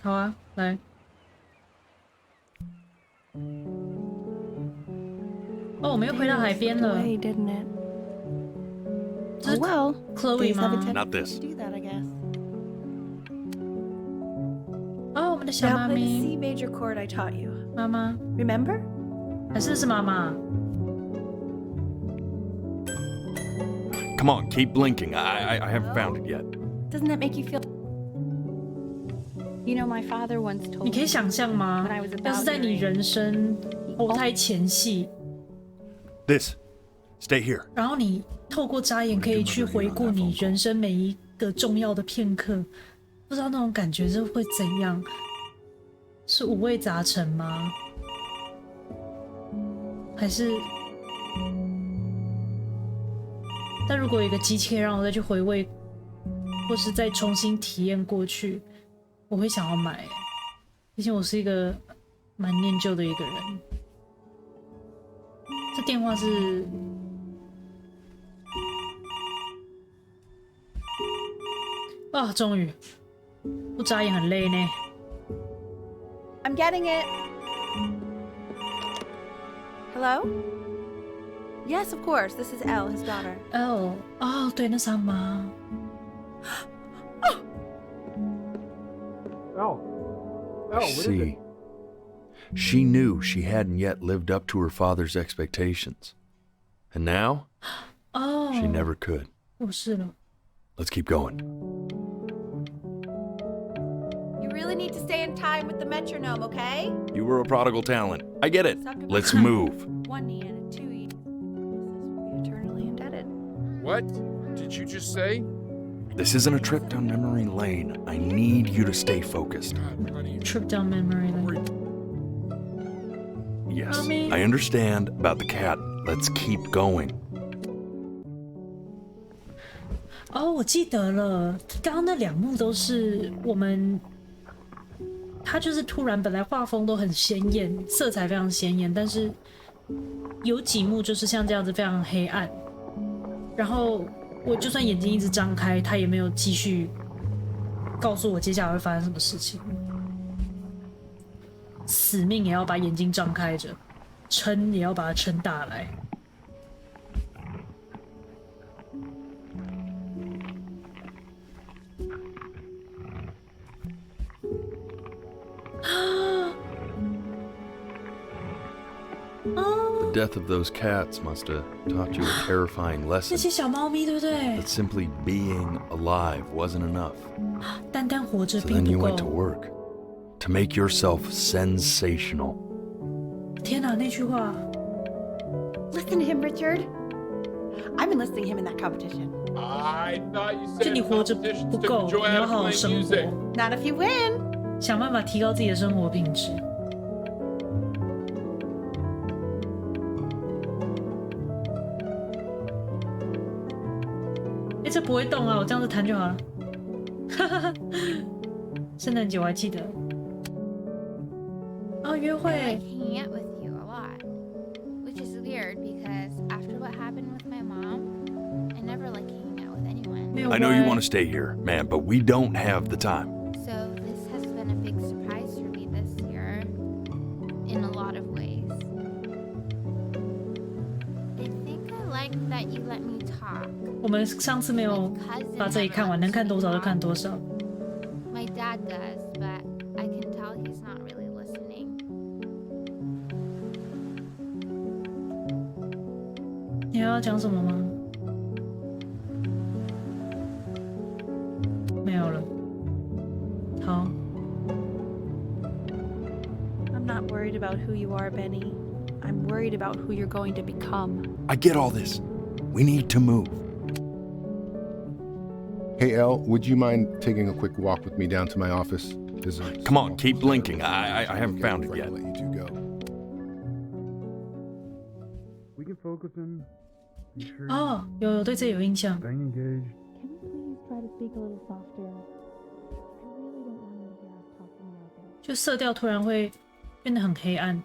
好啊，来。哦，我们又回到海边了。这是 Chloe 吗？ Not this. 哦，我们的小妈咪。 C major chord I taught you. 妈妈 Remember? 还是妈妈？ Come on, keep blinking. I haven't found it yet. Doesn't that make you feel? You know, my father once told 你可以 me 想象吗？要是在你人生投胎前夕， This. Stay here. 然后你透过眨眼可以去回顾你人生每一个重要的片刻，不知道那种感觉是会怎样？是五味杂陈吗？还是？但如果有一个机器让我再去回味，或是再重新体验过去，我会想要买。毕竟我是一个蛮念旧的一个人。这电话是。 啊，终于不眨眼很累呢。 I'm getting it. Hello? Yes, of course. This is Elle, his daughter. 哦，对，那是他妈。See, she knew she hadn't yet lived up to her father's expectations. And now, she never could. 我是了。 Let's keep going. You really need to stay in time with the metronome, okay? You were a prodigal talent. I get it. Let's move. 1 E and a 2 E. This will be eternally indebted. What did you just say? This isn't a trip down memory lane. I need you to stay focused. God, honey. Trip down memory lane. Yes, Mommy. I understand about the cat. Let's keep going. 哦，我记得了，刚刚那2幕都是我们，他就是突然本来画风都很鲜艳，色彩非常鲜艳，但是有几幕就是像这样子非常黑暗，然后我就算眼睛一直张开，他也没有继续告诉我接下来会发生什么事情，死命也要把眼睛张开着，撑也要把它撑大来。The death of those cats must have taught you a terrifying 那 lesson. 些小猫咪，对不对？ That simply being alive wasn't enough. 单单活着 So 并 then 不 you went to 够。 work to make yourself sensational. 天哪，那句话， Listen to him, Richard. I'm enlisting him in that competition. I thought you 就 said 你活着 competitions 不 took 够， the joy 你要 out 好 of 好 playing 生 music. 活， Not if you win. 想办法提高自己的生活品质。哎，这不会动啊，我这样子弹就好了。哈哈哈，圣诞节我还记得。哦，约 I 会 like。hanging out with you a lot, which is weird because after what happened with my mom, I never like hanging out with anyone. 没有 I know you want to 歪 stay here, man, but we don't have the time. So this has been a big surprise for me this year, in a lot of ways. I think I like that you let me talk. 我们上次没有 My cousin 把这里 never 看完， lets 能看 me 多少就 talk. 看多少。 My dad does, but I can tell he's not really listening. 你还要讲什么吗？没有了。好， I'm not worried about who you are, Benny. I'm worried about who you're going to become. I get all this. We need to move. Hey, Elle, would you mind taking a quick walk with me down to my office? There's a Come on, small keep procedure blinking. I haven't before found it I yet. let you two go. We can focus in. Be sure 哦，有对这有印象。 staying engaged. Can we please try to speak a little softer? I really don't want him to hear us talking about this. 就色调突然会变得很黑暗。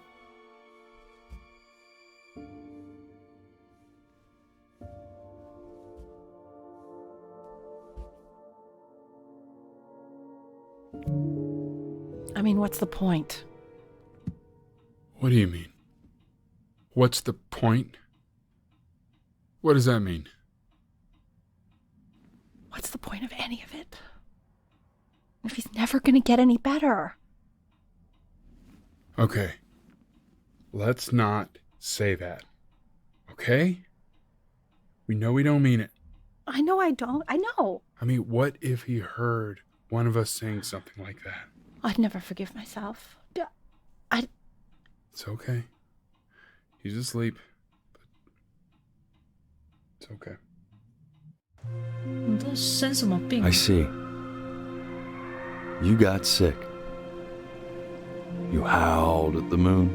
I mean, what's the point? What do you mean? What's the point? What does that mean? What's the point of any of it? If he's never gonna get any better. Okay. Let's not say that. Okay? We know we don't mean it. I know I don't. I know. I mean, what if he heard one of us saying something like that? I'd never forgive myself. It's okay. He's asleep. But it's okay. 你都生什么病？ I see. You got sick. You howled at the moon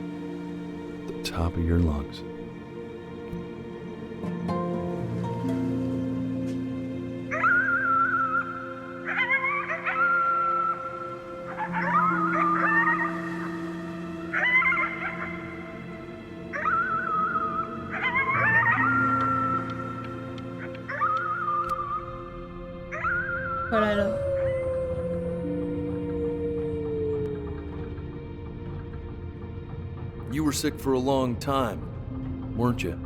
at the top of your lungs. You were sick for a long time, weren't you?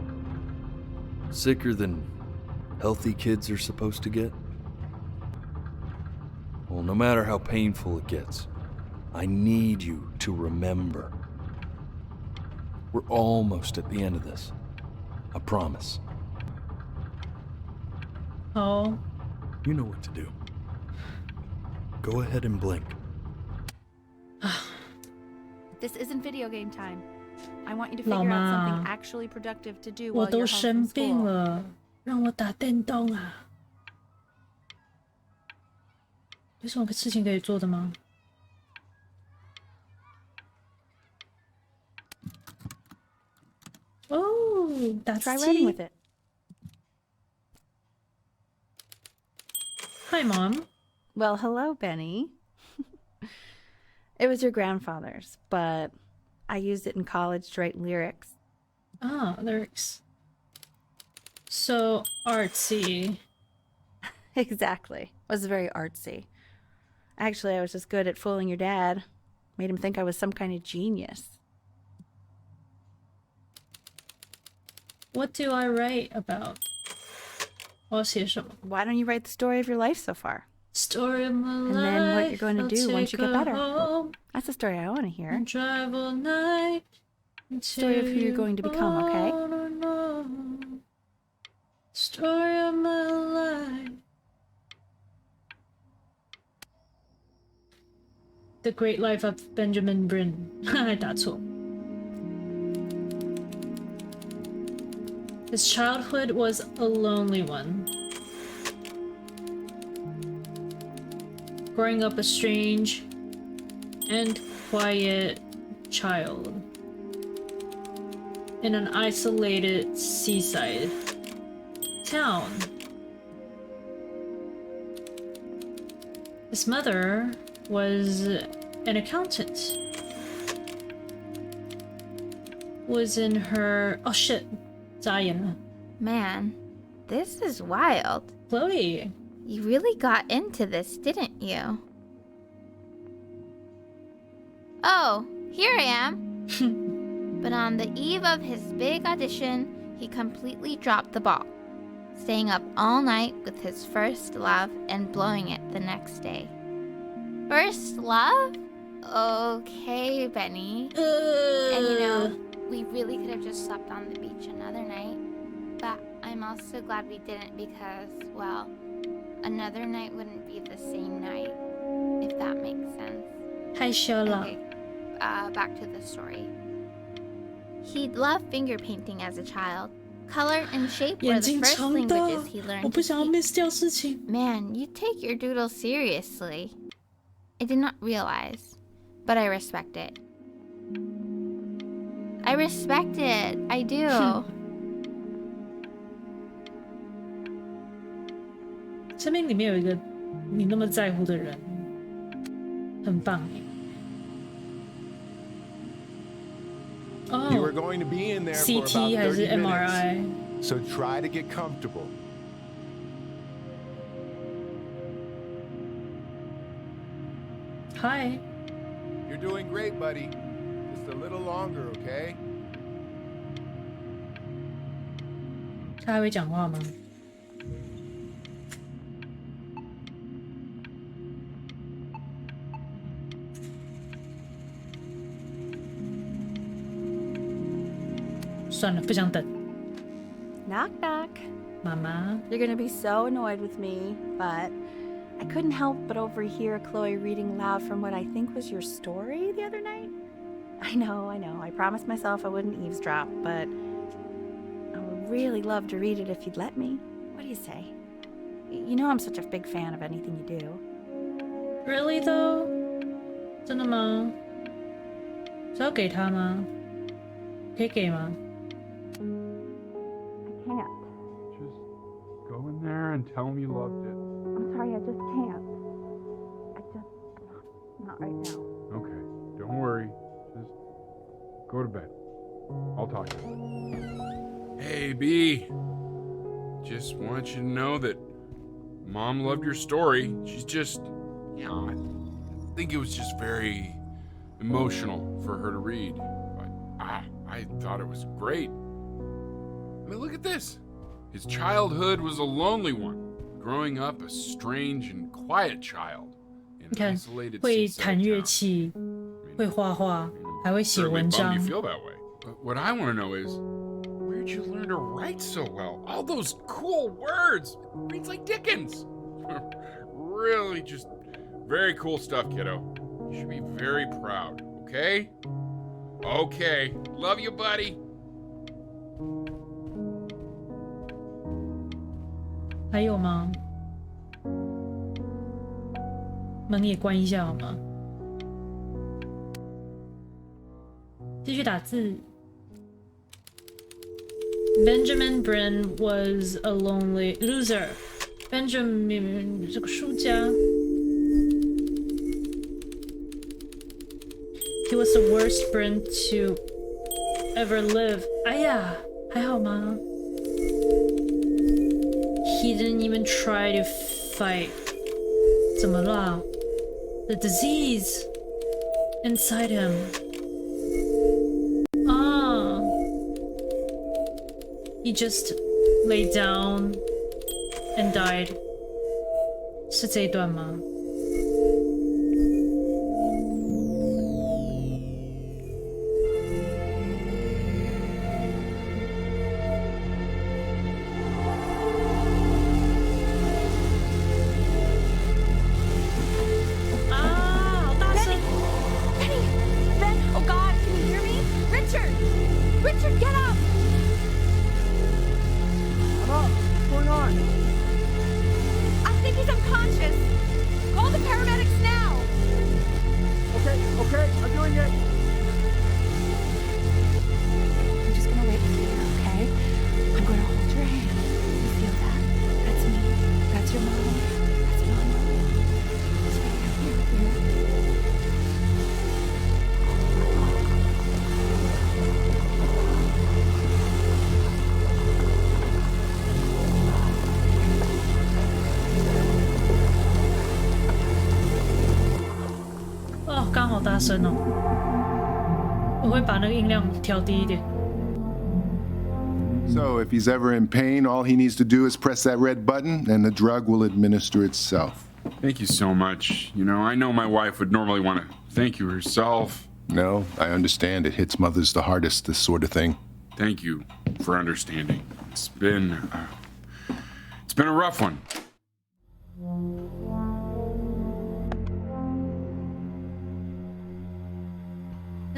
Sicker than healthy kids are supposed to get? Well, no matter how painful it gets, I need you to remember. We're almost at the end of this. I promise. Oh. You know what to do. Go ahead and blink. This isn't video game time. I want you to figure out something actually productive to do 我 while 都 you're home 生 from 病 school. 了，让我打电动啊！有什么事情可以做的吗？哦，打字 Try writing 机。 with it. Hi, Mom. Well, hello, Benny. It was your grandfather's, but I used it in college to write lyrics. Ah, lyrics. So artsy. Exactly. Was very artsy. Actually, I was just good at fooling your dad. Made him think I was some kind of genius. What do I write about? 我写什么？ Why don't you write the story of your life so far? Story of my life. And then what you're going to do once you get better. Home, That's the story I want to hear. and drive all night. Story of who you're going to become, okay? Story of my life. The Great Life of Benjamin Brin. 还打错。His childhood was a lonely one. Growing up a strange and quiet child in an isolated seaside town. His mother was an accountant. Was in her... Oh shit. 眨眼了. Man, this is wild. Chloe. You really got into this, didn't you? Oh, here I am. But on the eve of his big audition, he completely dropped the ball, staying up all night with his first love and blowing it the next day. First love? Okay, Benny. And you know, we really could have just slept on the beach another night. But I'm also glad we didn't because, well, another night wouldn't be the same night, if that makes sense. 害羞了. Okay, back to the story. He'd loved finger painting as a child. Color and shape were 眼 the 睛 first 长大， languages he learned 我 to 不想要 speak. miss 掉事情。 Man, you take your doodle seriously. I did not realize, but I respect it. I respect it. I do. 生命里面有一个你那么在乎的人，很棒耶。哦 You are going to be in there for about ，CT 还是 30 MRI？ minutes, so try to get comfortable. Hi， You're doing great, buddy. Just a little longer, okay? 他还会讲话吗？算了，不想等。Knock, knock. 妈妈， You're gonna be so annoyed with me, but I couldn't help but overhear Chloe reading loud from what I think was your story the other night. I know. I promised myself I wouldn't eavesdrop, but I would really love to read it if you'd let me. What do you say? You know I'm such a big fan of anything you do. Really though？ 真的吗？是要给他吗？可以给吗？ I can't. Just go in there and tell him you loved it. I'm sorry, I just can't. Not right now. Okay, don't worry. Just go to bed. I'll talk to you. Hey, B. Just want you to know that Mom loved your story. She's just, I think it was just very emotional for her to read. But I thought it was great. I mean, look at this. His childhood was a lonely one, growing up a strange and quiet child in 你 an 看， isolated 会 seaside 弹乐 town. 器，会画画，还会写 Certainly 文 bummed 章 you。feel that way. But what I want to know is, where'd you learn to write so well? All those cool words. Reads like Dickens. Really just very cool stuff, kiddo. You should be very proud, okay? Okay. Love you, buddy. 还有吗？门也关一下好吗？继续打字。Benjamin Brin was a lonely loser. Benjamin 这个输家。He was the worst Brin to ever live. 哎呀，还好吗？ He didn't even try to fight. 怎么了？ The disease inside him. He just lay down and died. 是这一段吗？大声哦！我会把那个音量调低一点。So if he's ever in pain, all he needs to do is press that red button and the drug will administer itself. Thank you so much. You know, I know my wife would normally want to thank you herself. No, I understand. It hits mothers the hardest, this sort of thing. Thank you for understanding. It's been a rough one.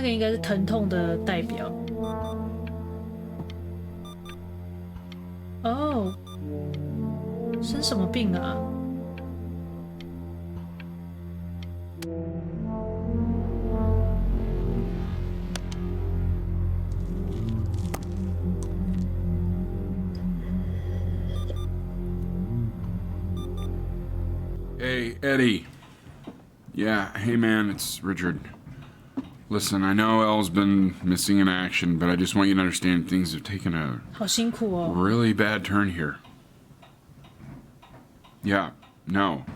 那个应该是疼痛的代表。哦，生什么病啊？Hey, Eddie. Yeah, hey man, it's Richard. Listen, I know Elle's been missing in action, but I just want you to understand things have taken a 好辛苦哦。 really bad turn here. Yeah, no,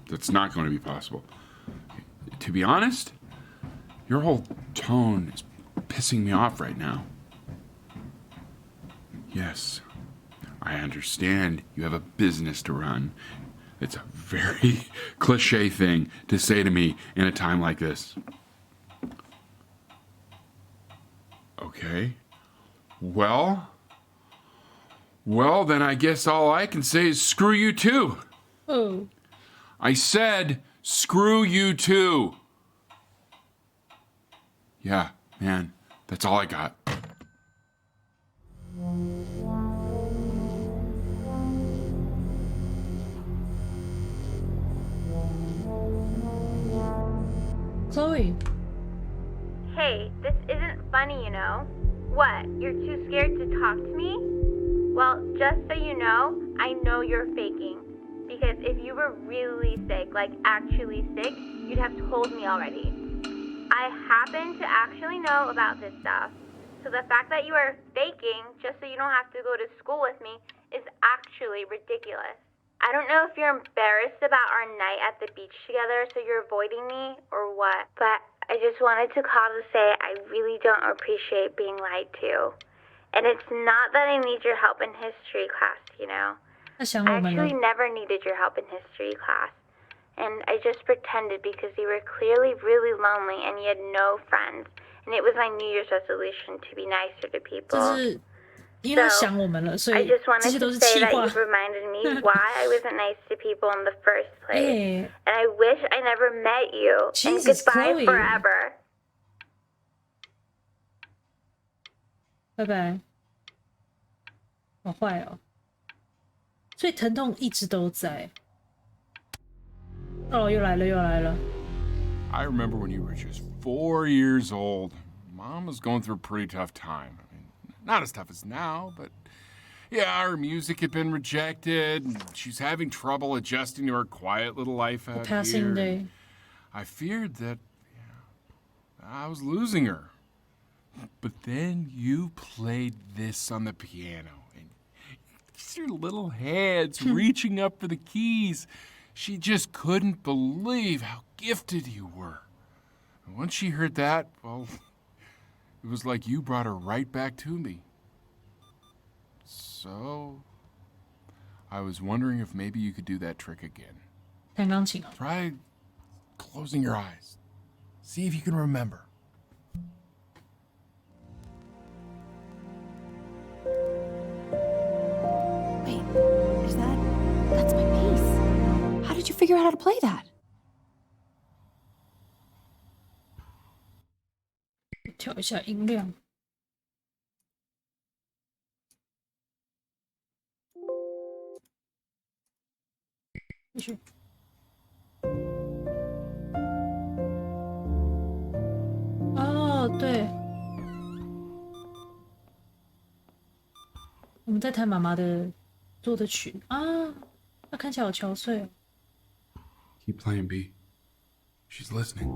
that's not going to be possible. To be honest, Your whole tone is pissing me off right now. Yes, I understand you have a business to run. It's a very cliche thing to say to me in a time like this. Okay. Well, then I guess all I can say is screw you too. Oh. I said screw you too. Yeah, man, that's all I got. Chloe. Hey, this isn't funny, you know. What, you're too scared to talk to me? Well, just so you know, I know you're faking. Because if you were really sick, like actually sick, you'd have told me already. I happen to actually know about this stuff. So the fact that you are faking just so you don't have to go to school with me is actually ridiculous. I don't know if you're embarrassed about our night at the beach together, so you're avoiding me or what, but I just wanted to call to say I really don't appreciate being lied to. And it's not that I need your help in history class, you know. I actually never needed your help in history class. And I just pretended because you were clearly really lonely and you had no friends. And it was my New Year's resolution to be nicer to people. I just wanted to say that you reminded me why I wasn't nice to people in the first place. And I wish I never met you. And goodbye Chloe. forever. 拜拜。好坏哦。所以疼痛一直都在。哦，又来了。I remember when you were just 4 years old. Mom was going through a pretty tough time. I mean, not as tough as now, but yeah, her music had been rejected. And she's having trouble adjusting to her quiet little life out Passing here. day. I feared that I was losing her. But then you played this on the piano, and your little hands reaching up for the keys. She just couldn't believe how gifted you were. And once she heard that, well, it was like you brought her right back to me. So, I was wondering if maybe you could do that trick again. 弹钢琴哦。 Try closing your eyes. See if you can remember. Wait, is that... That's my piece. How did you figure out how to play that? 调一下音量。继续。哦，对。我们在弹妈妈的做的曲啊，那看起来好憔悴哦。 Keep playing, B. She's listening.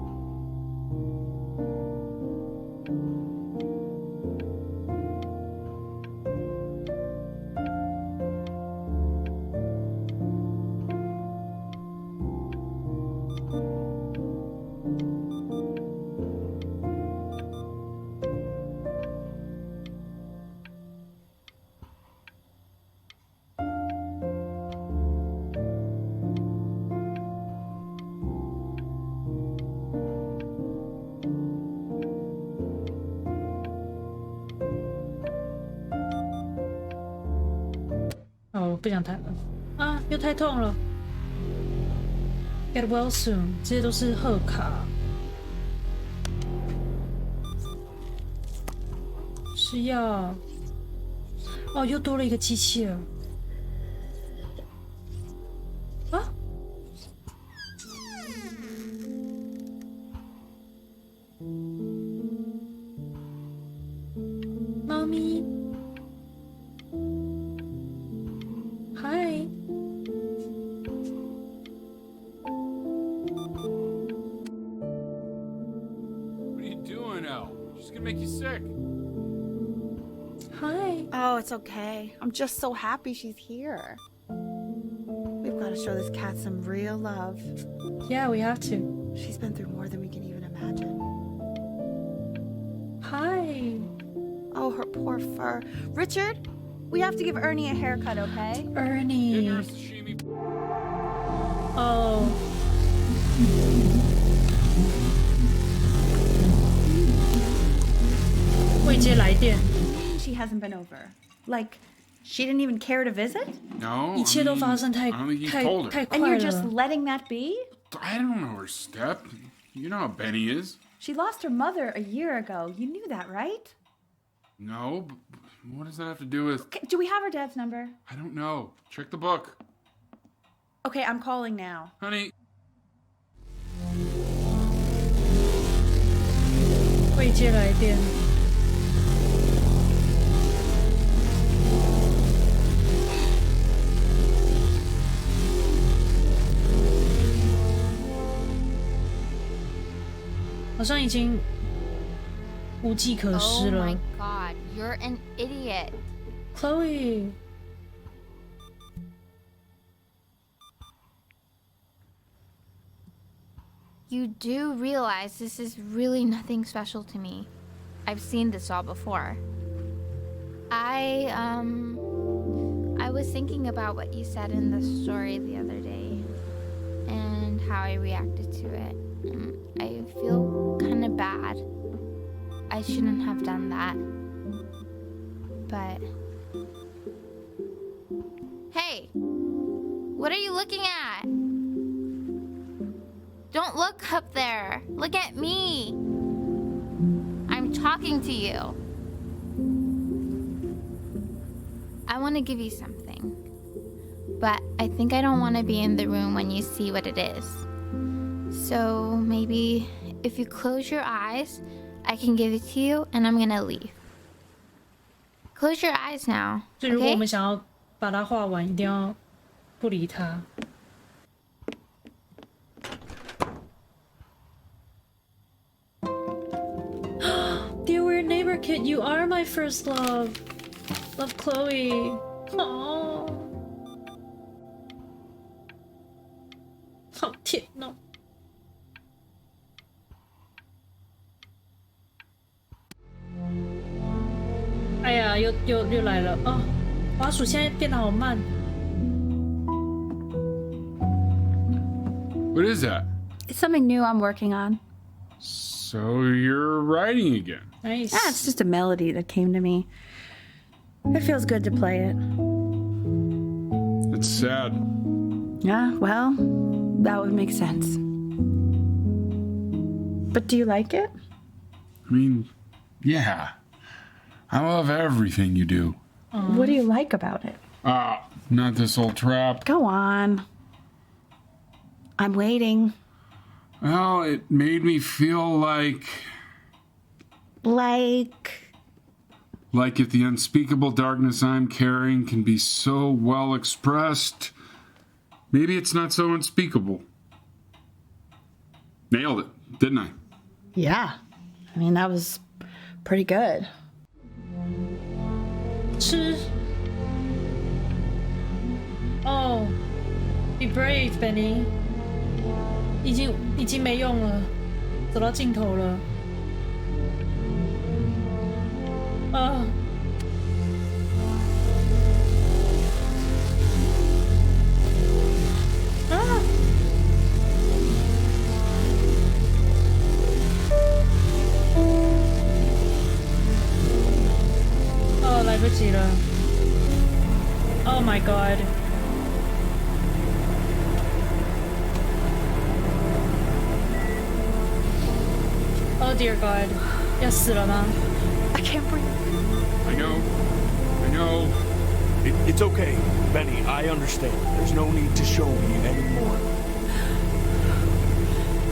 哦，不想弹了啊，又太痛了。Get well soon， 这些都是贺卡。是要哦，又多了一个机器了。啊！猫咪。 Hi. What are you doing, Elle? She's gonna make you sick. Hi. Oh, it's okay. I'm just so happy she's here. We've got to show this cat some real love. Yeah, we have to. She's been through more than we can even imagine. her poor fur. Richard, we have to give Ernie a haircut, okay? Ernie. Oh. 未接来电。 She hasn't been over. Like, she didn't even care to visit? No. 一切都发生太 I don't think he told her. 太 And 快 you're just 了。 letting that be? I don't know her step. You know how Benny is. She lost her mother a year ago. You knew that, right? No, but what does that have to do with... Okay, do we have her dad's number? I don't know. Check the book. Okay, I'm calling now. Honey. 未接来电。好像已经无计可施 Oh 了。 my god, you're an idiot. Chloe， You do realize this is really nothing special to me. I've seen this all before. I was thinking about what you said in the story the other day and how I reacted to it. I feel kind of bad. I shouldn't have done that. But hey, what are you looking at? Don't look up there. Look at me. I'm talking to you. I want to give you something, but I think I don't want to be in the room when you see what it is. So maybe if you close your eyes, I can give it to you and I'm gonna leave. Close your eyes now. 所以如果我 Okay? 们想要把它画完，一定要不理它。Dear weird neighbor kid, you are my first love. Love Chloe. Oh. 好甜哦。哎呀，又来了哦！滑鼠现在变得好慢。 What is that? It's something new I'm working on. So you're writing again. Nice. Ah, it's just a melody that came to me. It feels good to play it. It's sad. Yeah, well, that would make sense. But do you like it? I mean, yeah. I love everything you do. What do you like about it? Not this old trap. Go on. I'm waiting. Well, it made me feel like if the unspeakable darkness I'm carrying can be so well expressed, maybe it's not so unspeakable. Nailed it, didn't I? Yeah. I mean, that was pretty good. 吃。哦 ，Be brave, Benny。已经没用了，走到尽头了。啊。啊！哦，来不及了。Oh my god. Oh dear god. 要死了吗？ I can't breathe. I know. It's okay, Benny. I understand. There's no need to show me anymore.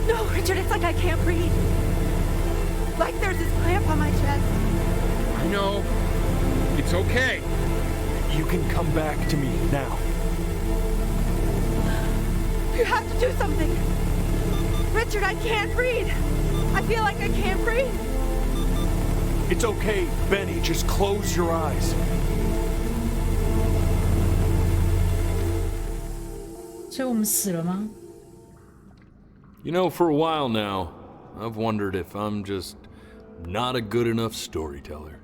No, Richard, it's like I can't breathe. Like there's this clamp on my chest. I know. It's okay. You can come back to me now. You have to do something. Richard, I can't breathe. I feel like I can't breathe. It's okay, Benny. Just close your eyes. 所以我们死了吗？ You know, for a while now, I've wondered if I'm just not a good enough storyteller.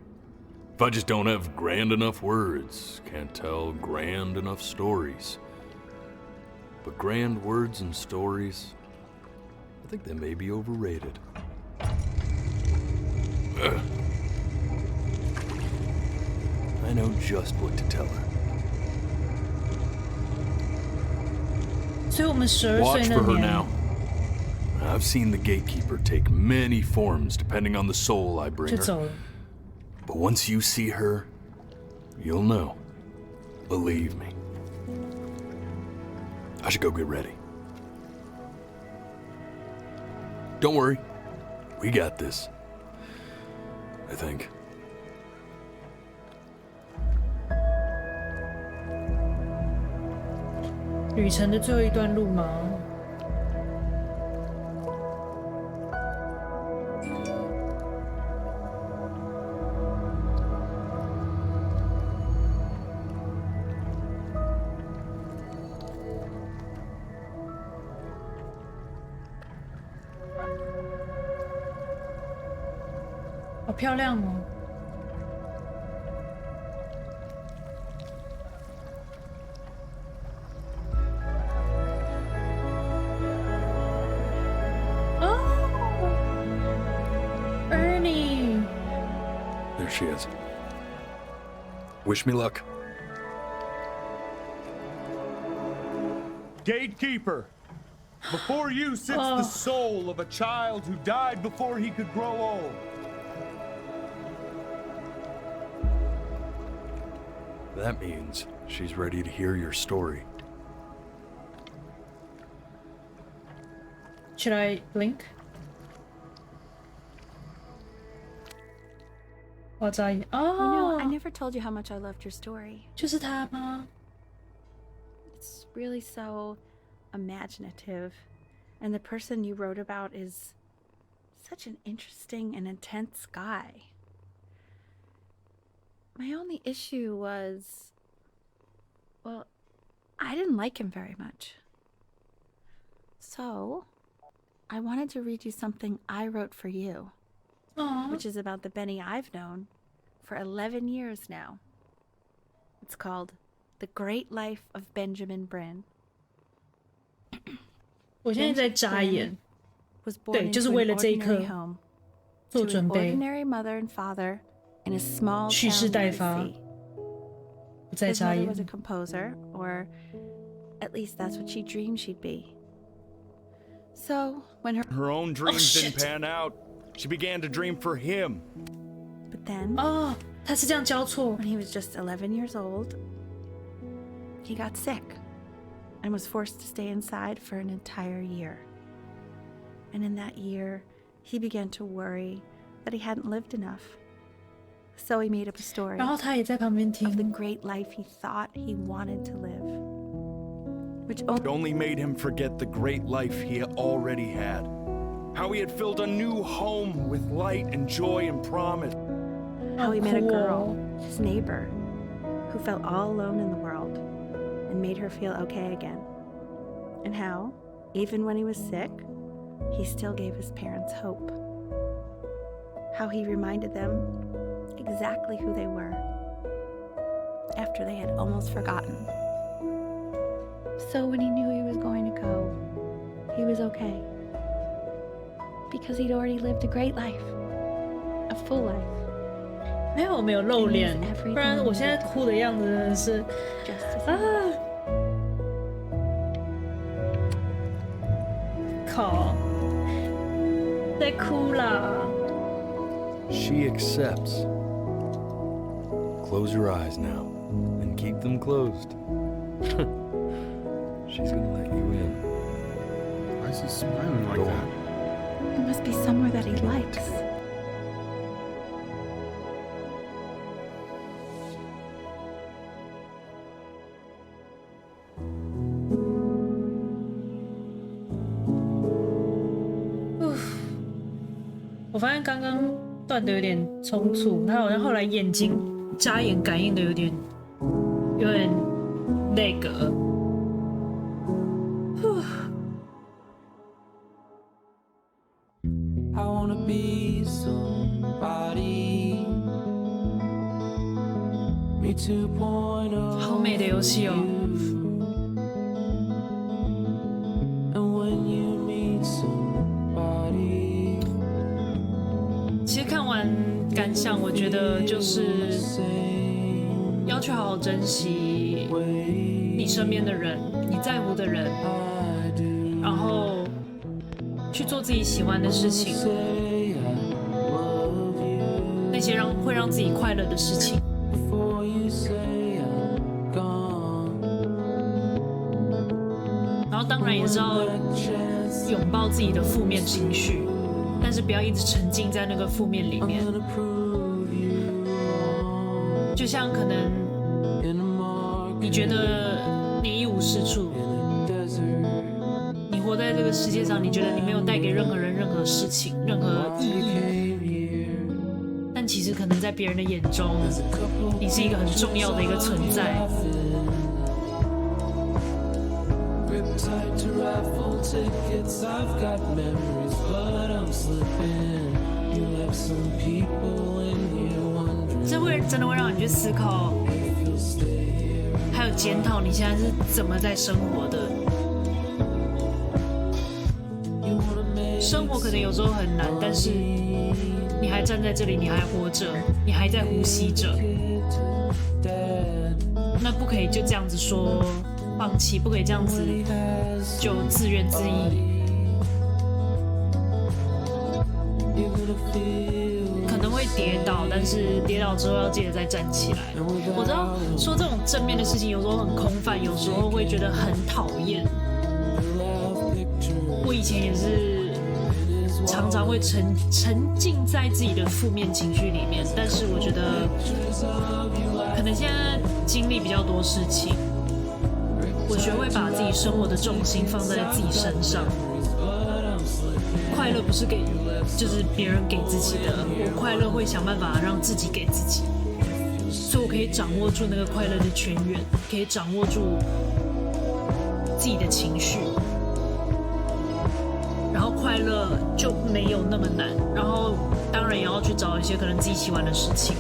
If I just don't have grand enough words, can't tell grand enough stories. But grand words and stories, I think they may be overrated. I know just what to tell her. 所以我们12 Watch 岁 for 那 her 年 now. I've seen the gatekeeper take many forms depending on the soul I bring 就 her. 走了。 But once you see her, you'll know. Believe me. I should go get ready. Don't worry. We got this. I think. 旅程的最后一段路吗？好漂亮哦！There she is. Wish me luck. Gatekeeper, before you sits the soul of a child who died before he could grow old. That means she's ready to hear your story. Should I blink? 我眨眼 You know, I 哦， never told you how much I loved your story. 就是他吗？ It's really so imaginative. And the person you wrote about is such an interesting and intense guy. My only issue was, well, I didn't like him very much. So, I wanted to read you something I wrote for you, which is about the Benny I've known for 11 years now. It's called The Great Life of Benjamin Brin. 我现在在眨眼， Was born 对，就是 into 为 an 了这一刻 ordinary home 做 to an 准备， ordinary mother and father in a small 蓄势 town 待 near the 发。 sea. 不再 His 眨 mother 眼 was a composer, or at least that's what she dreamed she'd be. So, when Her own dreams shit. didn't pan out. She began to dream for him. but then, 哦，他是这样交错 when he was just 11 years old, he got sick and was forced to stay inside for an entire year. And in that year, he began to worry that he hadn't lived enough. So he made up a story 然后他也在旁边 of the 听， great life he thought he wanted to live, which It only made him forget the great life he already had. How he had filled a new home with light and joy and promise. how he met a cool. girl, his neighbor, who felt all alone in the world and made her feel okay again. And how, even when he was sick, he still gave his parents hope. How he reminded them exactly who they were after they had almost forgotten. So when he knew he was going to go, he was okay. Because he'd already lived a great life, a full life. 没有，我没有露脸 It was，everything 不然我现在哭的样子真的是 Just as 啊！靠，在哭啦！ She accepts. Close your eyes now and keep them closed. She's gonna let you in. Why is he smiling like Go that? on. It must be somewhere that he likes. Oof 我发现刚刚断的有点匆促，他好像后来眼睛眨眼感应的有点那个。I wanna be somebody. 好美的游戏哦。其实看完感想，我觉得就是要去好好珍惜你身边的人，你在乎的人，然后去做自己喜欢的事情，那些会让自己快乐的事情。然后当然也是要拥抱自己的负面情绪，但是不要一直沉浸在那个负面里面。就像可能你觉得你一无是处，你活在这个世界上，你觉得你没有带给任何人任何事情、任何意义，但其实可能在别人的眼中，你是一个很重要的一个存在。这会真的会让你去思考，还有检讨你现在是怎么在生活的。生活可能有时候很难，但是你还站在这里，你还活着，你还在呼吸着，那不可以就这样子说放弃，不可以这样子就自怨自艾。可能会跌倒，但是跌倒之后要记得再站起来。我知道说这种正面的事情有时候很空泛，有时候会觉得很讨厌。我以前也是常常会沉浸在自己的负面情绪里面，但是我觉得可能现在经历比较多事情，我学会把自己生活的重心放在自己身上。快乐不是就是别人给自己的，我快乐会想办法让自己给自己，所以我可以掌握住那个快乐的泉源，可以掌握住自己的情绪，然后快乐就没有那么难。然后当然也要去找一些可能自己喜欢的事情，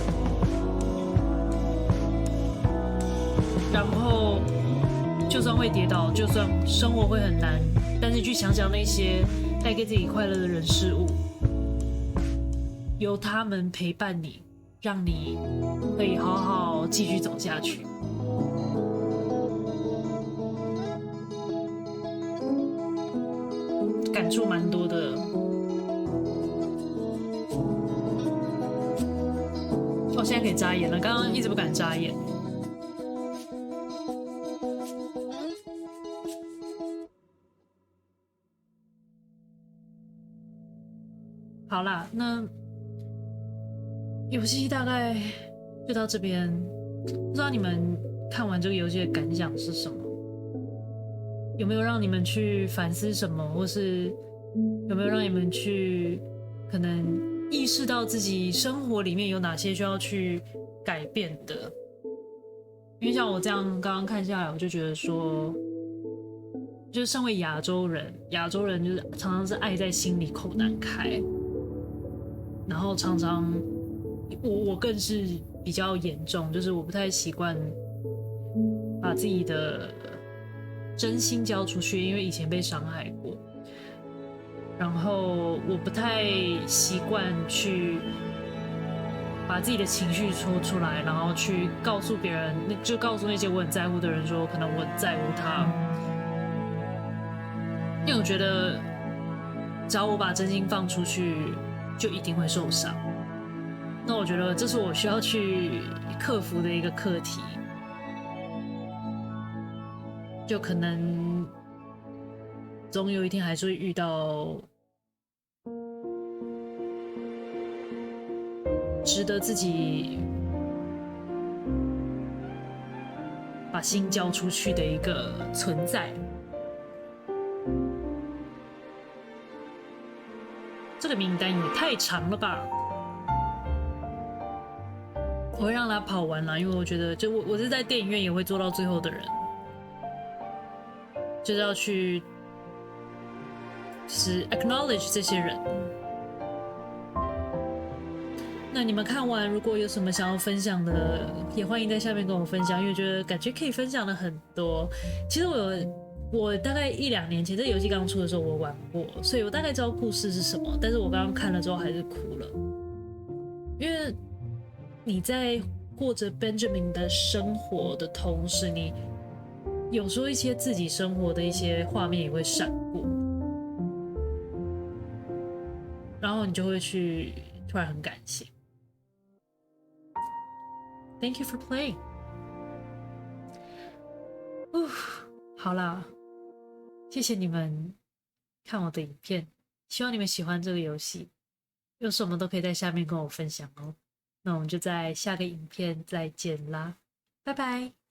然后就算会跌倒，就算生活会很难，但是去想想那些带给自己快乐的人事物，由他们陪伴你，让你可以好好继续走下去。感触蛮多的。我现在可以眨眼了，刚刚一直不敢眨眼。好啦，那游戏大概就到这边。不知道你们看完这个游戏的感想是什么？有没有让你们去反思什么，或是有没有让你们去可能意识到自己生活里面有哪些需要去改变的？因为像我这样刚刚看下来，我就觉得说，就是身为亚洲人就是常常是爱在心里口难开。然后常常我更是比较严重，就是我不太习惯把自己的真心交出去，因为以前被伤害过。然后我不太习惯去把自己的情绪说出来，然后去告诉别人，就告诉那些我很在乎的人说，可能我很在乎他。因为我觉得只要我把真心放出去，就一定会受伤。那我觉得这是我需要去克服的一个课题，就可能总有一天还是会遇到值得自己把心交出去的一个存在。这个名单也太长了吧！我会让他跑完啦，因为我觉得，就我是在电影院也会做到最后的人，就是要去，就是 acknowledge 这些人。那你们看完，如果有什么想要分享的，也欢迎在下面跟我分享，因为觉得感觉可以分享的很多。其实我大概1-2年前，这游戏刚出的时候我玩过，所以我大概知道故事是什么。但是我刚刚看了之后还是哭了，因为你在过着 Benjamin 的生活的同时，你有时候一些自己生活的一些画面也会闪过，然后你就会去突然很感谢。Thank you for playing. 好啦，谢谢你们看我的影片，希望你们喜欢这个游戏。有什么都可以在下面跟我分享哦。那我们就在下个影片再见啦，拜拜。